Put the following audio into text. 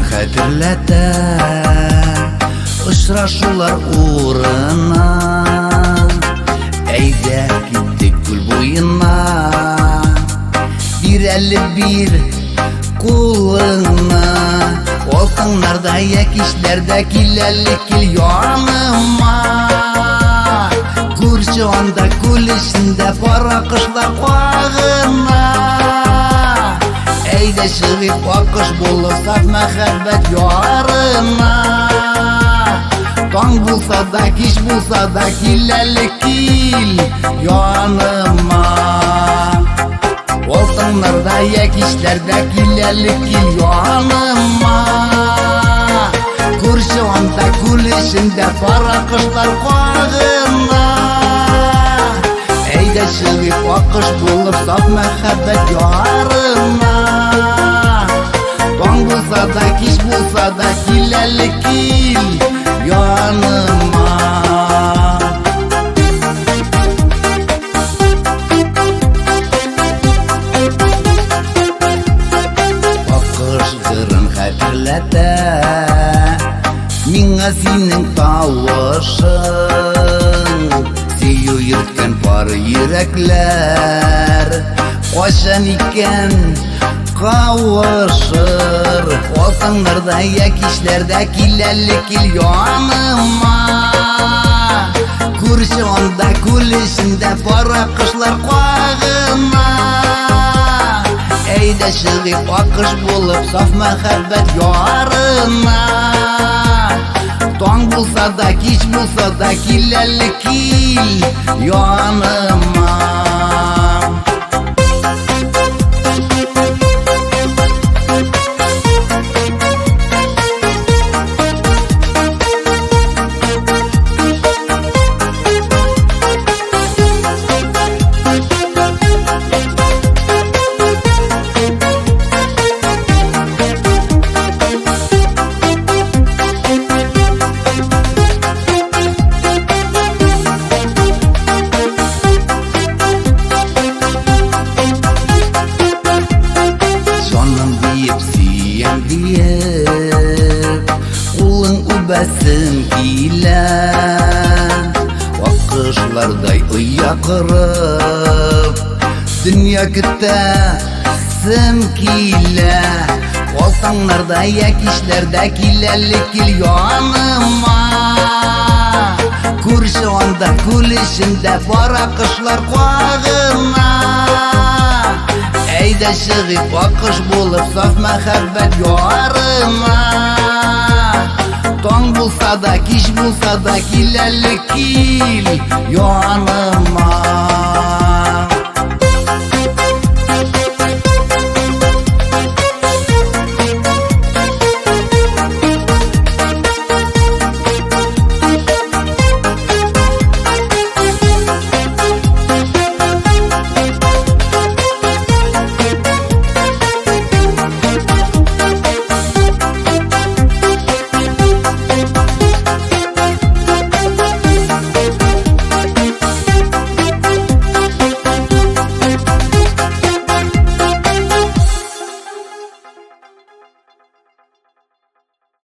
Хәтерләтә очрашулар урына, әйдә киттек күл буена, бир әле бир кулыңа. Алтыннарда якишләрдә кил әле кил яныма, күрче анда күл эчендә кара кышлар кагына. Әйдә чыгып акыш булып саф мәхәббәт ярына, таң булса да кич булса да кил әле кил яныма. Алтыннарда якишләрдә кил әле кил яныма, күрче анда күл эчендә кара кышлар кагына. Әйдә чыгып акыш булып саф мәхәббәт ярына, таң булса да кич булса да кил әле кил яныма. Акыш гырын хәтерләтә миңа синең тавышың, сөю йөрткән пары йөрәкләр кайчан икән кавышыр. Алтыннарда якишләрдә кил әле кил яныма, күрче анда күл эчендә кара кышлар кагына. Әйдә чыгып акыш булып саф мәхәббәт ярына, таң булса да кич булса да кил әле кил яныма. Кулың үбәсең килә, акышлардай оя кырып, дөнья көтәсем килә. Алтыннарда якишләрдә кил әле кил яныма, күрче анда күл эчендә кара кышлар кагына. Әйдә чыгып акыш булып саф мәхәббәт ярына, таң булса да кич булса да кил әле кил яныма.